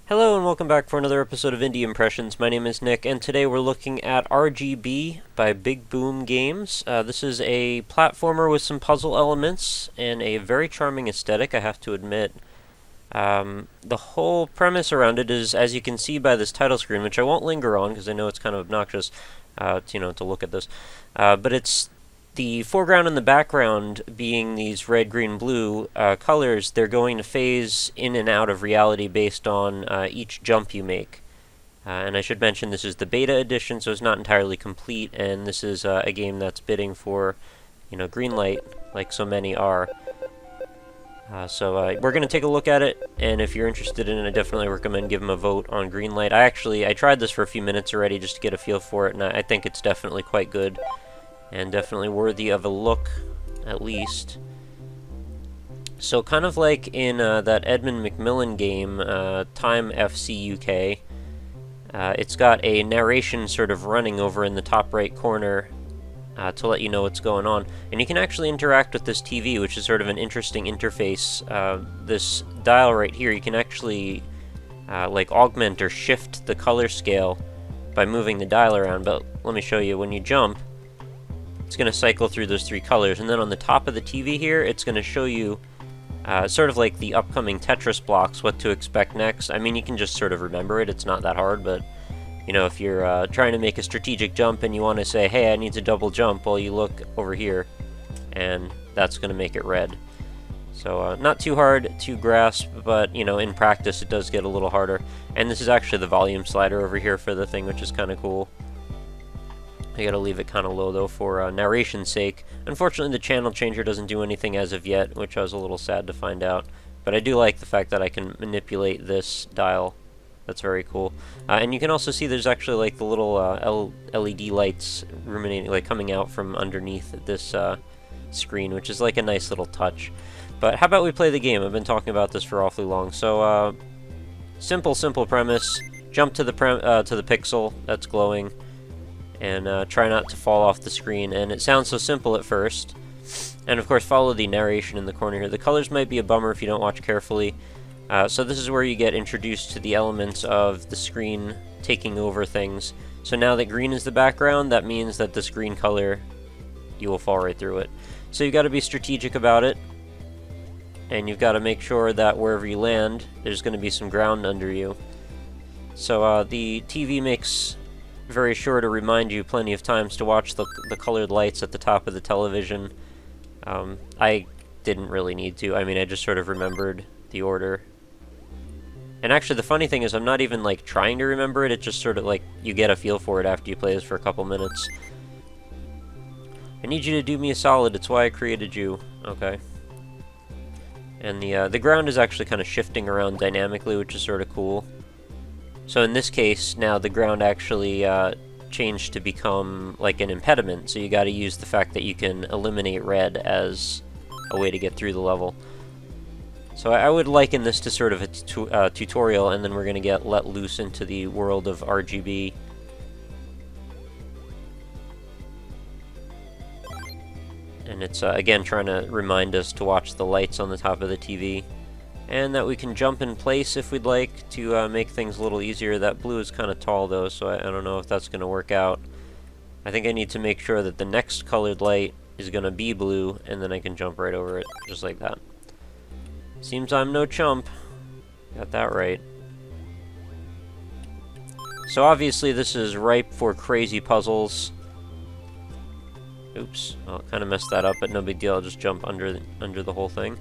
Hello and welcome back for another episode of Indie Impressions. My name is Nick, and today we're looking at RGB by Big Boom Games. This is a platformer with some puzzle elements and a very charming aesthetic, I have to admit. The whole premise around it is, as you can see by this title screen, which I won't linger on because I know it's kind of obnoxious, to look at this. But it's the foreground and the background being these red, green, blue colors. They're going to phase in and out of reality based on each jump you make. And I should mention this is the beta edition, so it's not entirely complete, and this is a game that's bidding for, Greenlight, like so many are. So we're going to take a look at it, and if you're interested in it, I definitely recommend giving a vote on Greenlight. I tried this for a few minutes already just to get a feel for it, and I think it's definitely quite good, and definitely worthy of a look, at least. So kind of like in that Edmund Macmillan game, Time FC UK, it's got a narration sort of running over in the top right corner to let you know what's going on. And you can actually interact with this TV, which is sort of an interesting interface. This dial right here, you can actually like augment or shift the color scale by moving the dial around. But let me show you. When you jump, it's going to cycle through those three colors. And then on the top of the TV here, it's going to show you sort of like the upcoming Tetris blocks, what to expect next. I mean, you can just sort of remember it. It's not that hard, but if you're trying to make a strategic jump and you want to say, hey, I need to double jump, well, you look over here, and that's going to make it red. So not too hard to grasp, but, in practice it does get a little harder. And this is actually the volume slider over here for the thing, which is kind of cool. I gotta leave it kind of low, though, for narration's sake. Unfortunately, the channel changer doesn't do anything as of yet, which I was a little sad to find out. But I do like the fact that I can manipulate this dial. That's very cool. And you can also see there's actually like the little LED lights ruminating, like coming out from underneath this screen, which is like a nice little touch. But how about we play the game? I've been talking about this for awfully long. So simple premise. Jump to the pixel that's glowing, and try not to fall off the screen. And it sounds so simple at first. And of course, follow the narration in the corner here. The colors might be a bummer if you don't watch carefully. So this is where you get introduced to the elements of the screen taking over things. So now that green is the background, that means that this green color, you will fall right through it. So you've got to be strategic about it, and you've got to make sure that wherever you land, there's going to be some ground under you. So the TV makes very sure to remind you plenty of times to watch the colored lights at the top of the television. I didn't really need to. I mean, I just sort of remembered the order. And actually, the funny thing is, I'm not even, like, trying to remember it. It's just sort of, like, you get a feel for it after you play this for a couple minutes. I need you to do me a solid. It's why I created you. Okay. And the ground is actually kind of shifting around dynamically, which is sort of cool. So in this case, now the ground actually changed to become, like, an impediment. So you gotta use the fact that you can eliminate red as a way to get through the level. So I would liken this to sort of a tutorial, and then we're going to get let loose into the world of RGB. And it's, again, trying to remind us to watch the lights on the top of the TV. And that we can jump in place if we'd like to make things a little easier. That blue is kind of tall, though, so I don't know if that's going to work out. I think I need to make sure that the next colored light is going to be blue, and then I can jump right over it, just like that. Seems I'm no chump. Got that right. So obviously this is ripe for crazy puzzles. Oops. Well, I kind of messed that up, but no big deal. I'll just jump under the whole thing.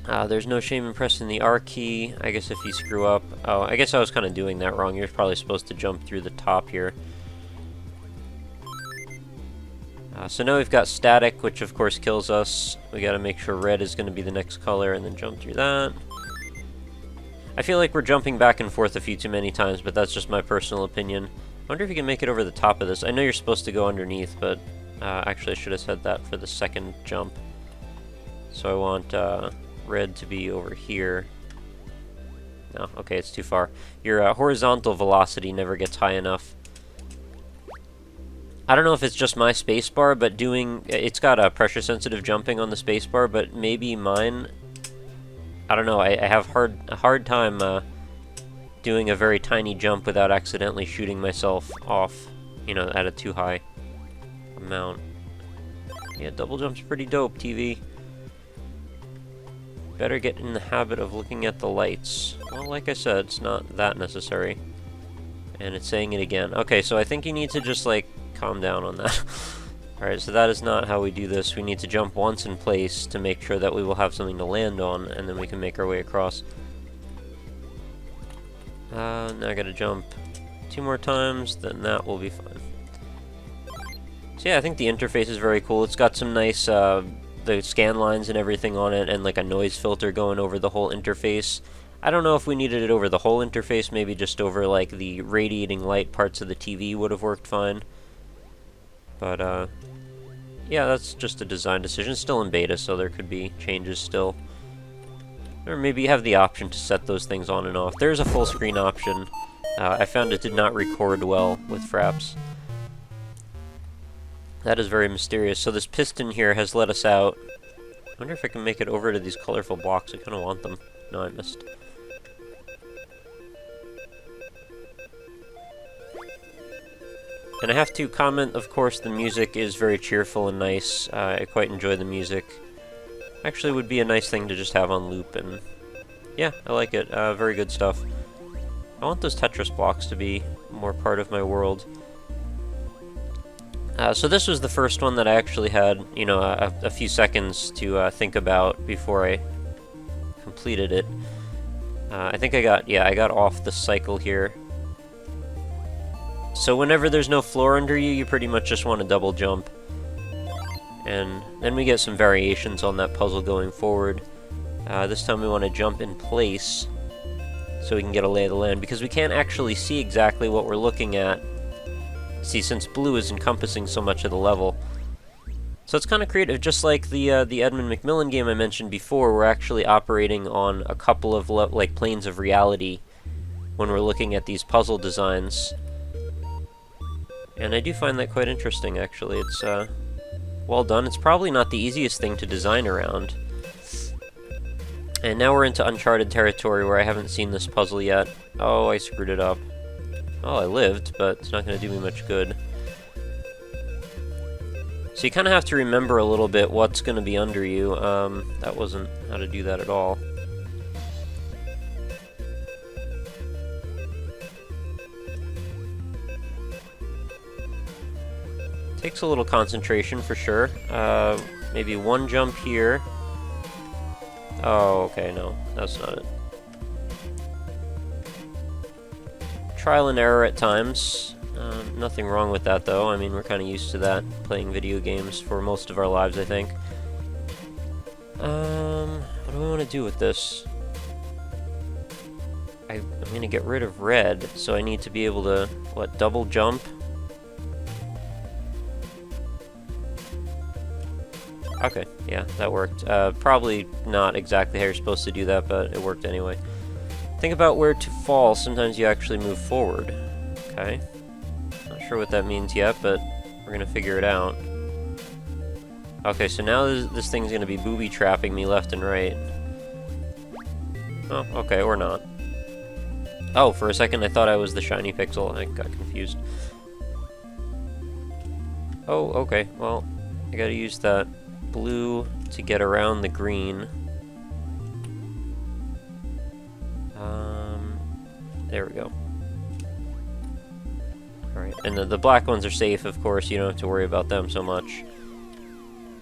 There's no shame in pressing the R key. I guess if you screw up... Oh, I guess I was kind of doing that wrong. You're probably supposed to jump through the top here. So now we've got static, which of course kills us. We gotta make sure red is gonna be the next color and then jump through that. I feel like we're jumping back and forth a few too many times, but that's just my personal opinion. I wonder if you can make it over the top of this. I know you're supposed to go underneath, but actually I should have said that for the second jump. So I want red to be over here. No, okay, it's too far. Your horizontal velocity never gets high enough. I don't know if it's just my spacebar, but it's got a pressure-sensitive jumping on the spacebar, but maybe mine, I don't know, I have a hard time doing a very tiny jump without accidentally shooting myself off, you know, at a too high amount. Yeah, double jump's pretty dope, TV. Better get in the habit of looking at the lights. Well, like I said, it's not that necessary. And it's saying it again. Okay, so I think you need to just, like, calm down on that. Alright, so that is not how we do this. We need to jump once in place to make sure that we will have something to land on, and then we can make our way across. Now I gotta jump 2 more times, then that will be fine. So yeah, I think the interface is very cool. It's got some nice, the scan lines and everything on it, and like a noise filter going over the whole interface. I don't know if we needed it over the whole interface, maybe just over like the radiating light parts of the TV would have worked fine. But yeah, that's just a design decision. It's still in beta, so there could be changes still. Or maybe you have the option to set those things on and off. There's a full screen option. I found it did not record well with Fraps. That is very mysterious. So this piston here has let us out. I wonder if I can make it over to these colorful blocks. I kind of want them. No, I missed. And I have to comment, of course, the music is very cheerful and nice. I quite enjoy the music. Actually would be a nice thing to just have on loop, and yeah, I like it. Very good stuff. I want those Tetris blocks to be more part of my world. So this was the first one that I actually had, you know, a few seconds to think about before I completed it. I think I got off the cycle here. So whenever there's no floor under you, you pretty much just want to double jump. And then we get some variations on that puzzle going forward. This time we want to jump in place so we can get a lay of the land, because we can't actually see exactly what we're looking at. See, since blue is encompassing so much of the level. So it's kind of creative, just like the Edmund Macmillan game I mentioned before. We're actually operating on a couple of like planes of reality when we're looking at these puzzle designs. And I do find that quite interesting, actually. It's well done. It's probably not the easiest thing to design around. And now we're into uncharted territory where I haven't seen this puzzle yet. Oh, I screwed it up. Oh, I lived, but it's not going to do me much good. So you kind of have to remember a little bit what's going to be under you. That wasn't how to do that at all. Takes a little concentration for sure. Maybe one jump here. Oh, okay, no, that's not it. Trial and error at times. Nothing wrong with that, though. I mean, we're kind of used to that, playing video games for most of our lives, I think. What do I want to do with this? I'm going to get rid of red, so I need to be able to, what, double jump? Okay, yeah, that worked. Probably not exactly how you're supposed to do that, but it worked anyway. Think about where to fall. Sometimes you actually move forward. Okay. Not sure what that means yet, but we're gonna figure it out. Okay, so now this thing's gonna be booby-trapping me left and right. Oh, okay, or not. Oh, for a second I thought I was the shiny pixel. I got confused. Oh, okay, well, I gotta use that blue to get around the green. There we go. Alright, and the black ones are safe, of course. You don't have to worry about them so much.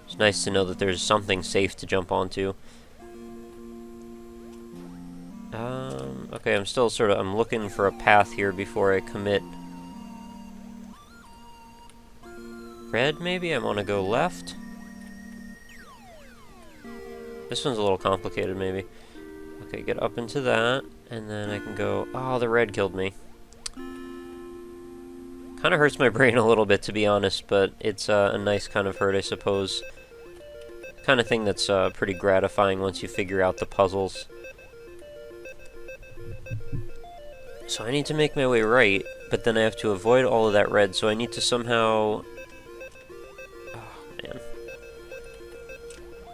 It's nice to know that there's something safe to jump onto. Okay, I'm still I'm looking for a path here before I commit. Red, maybe? I want to go left? This one's a little complicated, maybe. Okay, get up into that, and then I can go... Oh, the red killed me. Kind of hurts my brain a little bit, to be honest, but it's a nice kind of hurt, I suppose. Kind of thing that's pretty gratifying once you figure out the puzzles. So I need to make my way right, but then I have to avoid all of that red, so I need to somehow... Oh, man.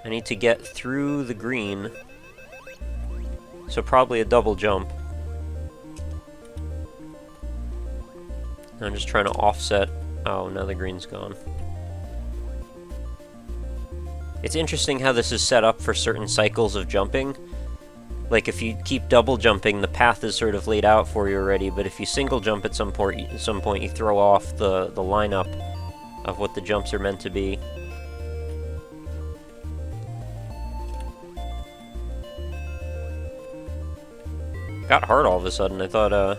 I need to get through the green So probably a double jump. I'm just trying to offset. Oh, now the green's gone. It's interesting how this is set up for certain cycles of jumping. Like, if you keep double jumping, the path is sort of laid out for you already, but if you single jump at some point, you throw off the lineup of what the jumps are meant to be. Got hard all of a sudden. I thought I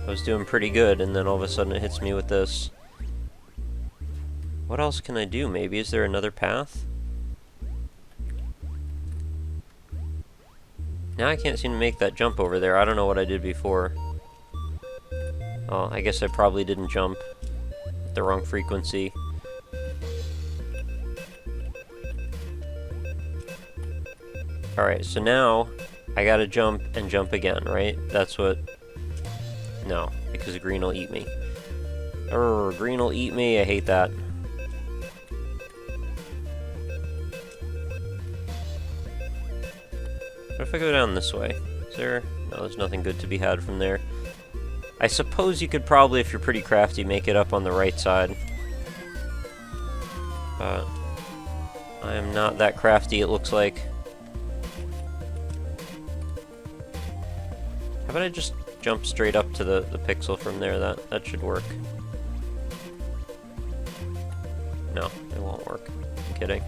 was doing pretty good, and then all of a sudden it hits me with this. What else can I do, maybe? Is there another path? Now I can't seem to make that jump over there. I don't know what I did before. Oh, I guess I probably didn't jump at the wrong frequency. Alright, so now I gotta jump and jump again, right? That's what... No, because green will eat me. Green will eat me. I hate that. What if I go down this way? Is there... No, there's nothing good to be had from there. I suppose you could probably, if you're pretty crafty, make it up on the right side. But I am not that crafty, it looks like. How about I just jump straight up to the pixel from there? That should work. No, it won't work. I'm kidding.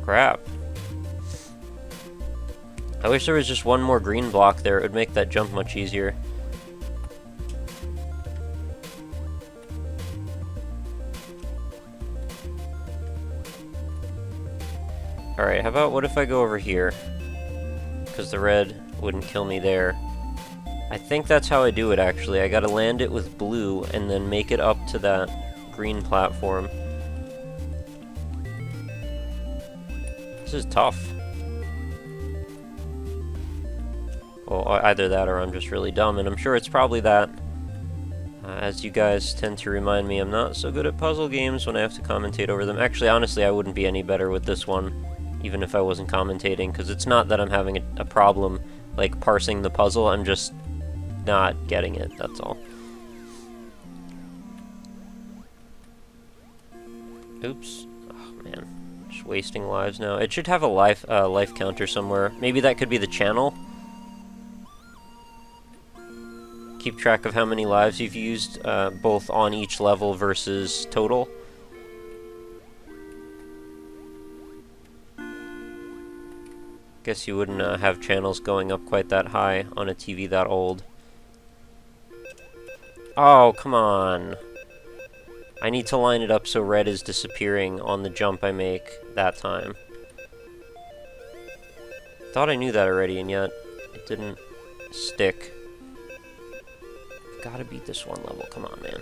Crap. I wish there was just one more green block there. It would make that jump much easier. Alright, how about what if I go over here? Because the red wouldn't kill me there. I think that's how I do it, actually. I gotta land it with blue and then make it up to that green platform. This is tough. Well, either that or I'm just really dumb, and I'm sure it's probably that. As you guys tend to remind me, I'm not so good at puzzle games when I have to commentate over them. Actually, honestly, I wouldn't be any better with this one, even if I wasn't commentating, because it's not that I'm having a problem, like, parsing the puzzle, I'm just not getting it, that's all. Oops. Oh, man. Just wasting lives now. It should have a life counter somewhere. Maybe that could be the channel? Keep track of how many lives you've used, both on each level versus total. Guess you wouldn't have channels going up quite that high on a TV that old. Oh, come on. I need to line it up so red is disappearing on the jump I make that time. Thought I knew that already, and yet it didn't stick. Gotta beat this one level, come on, man.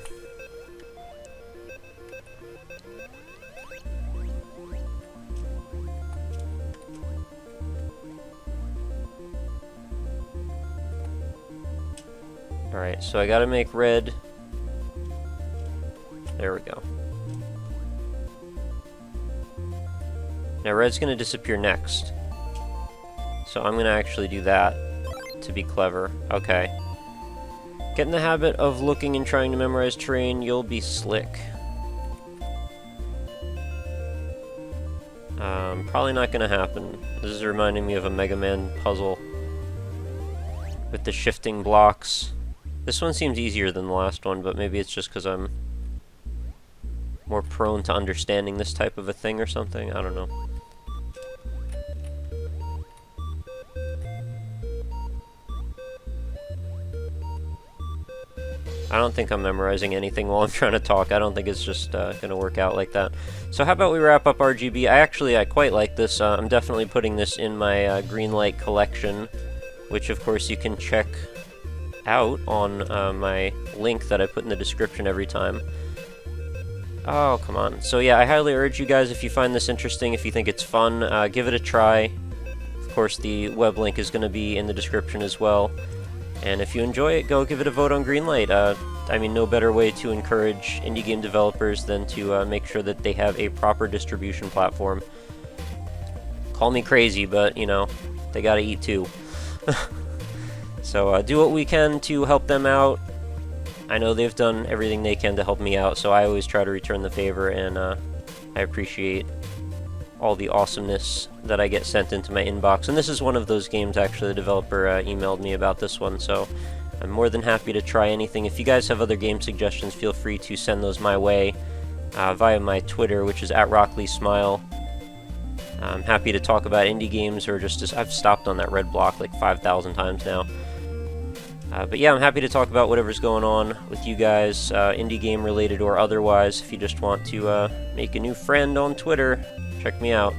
Alright, so I gotta make red. There we go. Now red's gonna disappear next. So I'm gonna actually do that to be clever. Okay. Get in the habit of looking and trying to memorize terrain, you'll be slick. Probably not gonna happen. This is reminding me of a Mega Man puzzle with the shifting blocks. This one seems easier than the last one, but maybe it's just because I'm more prone to understanding this type of a thing or something. I don't know. I don't think I'm memorizing anything while I'm trying to talk. I don't think it's just going to work out like that. So how about we wrap up RGB? I quite like this. I'm definitely putting this in my Greenlight collection, which of course you can check out on my link that I put in the description every time. Oh, come on. So yeah, I highly urge you guys, if you find this interesting, if you think it's fun, give it a try. Of course, the web link is going to be in the description as well. And if you enjoy it, go give it a vote on Greenlight. I mean, no better way to encourage indie game developers than to make sure that they have a proper distribution platform. Call me crazy, but, you know, they gotta eat too. So do what we can to help them out. I know they've done everything they can to help me out, so I always try to return the favor, and I appreciate all the awesomeness that I get sent into my inbox. And this is one of those games, actually. The developer emailed me about this one, so I'm more than happy to try anything. If you guys have other game suggestions, feel free to send those my way via my Twitter, which is at RockLeeSmile. I'm happy to talk about indie games, or just I've stopped on that red block like 5,000 times now. But yeah, I'm happy to talk about whatever's going on with you guys, indie game related or otherwise. If you just want to make a new friend on Twitter, check me out.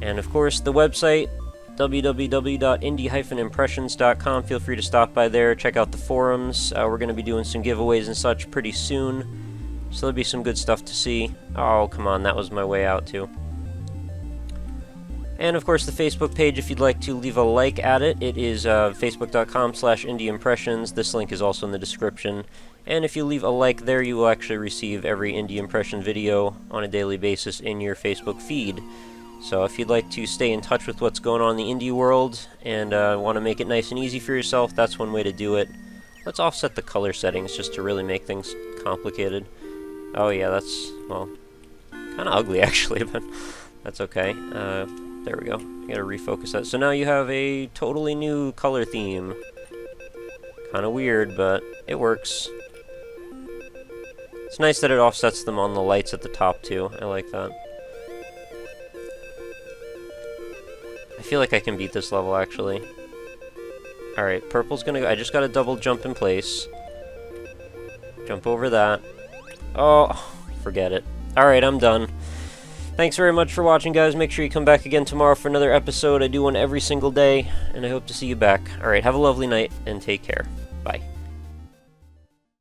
And of course, the website, www.indie-impressions.com. Feel free to stop by there, check out the forums. We're going to be doing some giveaways and such pretty soon, so there'll be some good stuff to see. Oh, come on, that was my way out too. And of course, the Facebook page, if you'd like to leave a like at it, it is facebook.com/indieimpressions. This link is also in the description. And if you leave a like there, you will actually receive every Indie Impression video on a daily basis in your Facebook feed. So if you'd like to stay in touch with what's going on in the indie world and want to make it nice and easy for yourself, that's one way to do it. Let's offset the color settings just to really make things complicated. Oh yeah, that's, well, kind of ugly actually, but that's okay. There we go. I gotta refocus that. So now you have a totally new color theme. Kind of weird, but it works. It's nice that it offsets them on the lights at the top too. I like that. I feel like I can beat this level actually. Alright, purple's gonna go. I just gotta double jump in place. Jump over that. Oh, forget it. Alright, I'm done. Thanks very much for watching, guys. Make sure you come back again tomorrow for another episode. I do one every single day, and I hope to see you back. Alright, have a lovely night, and take care. Bye.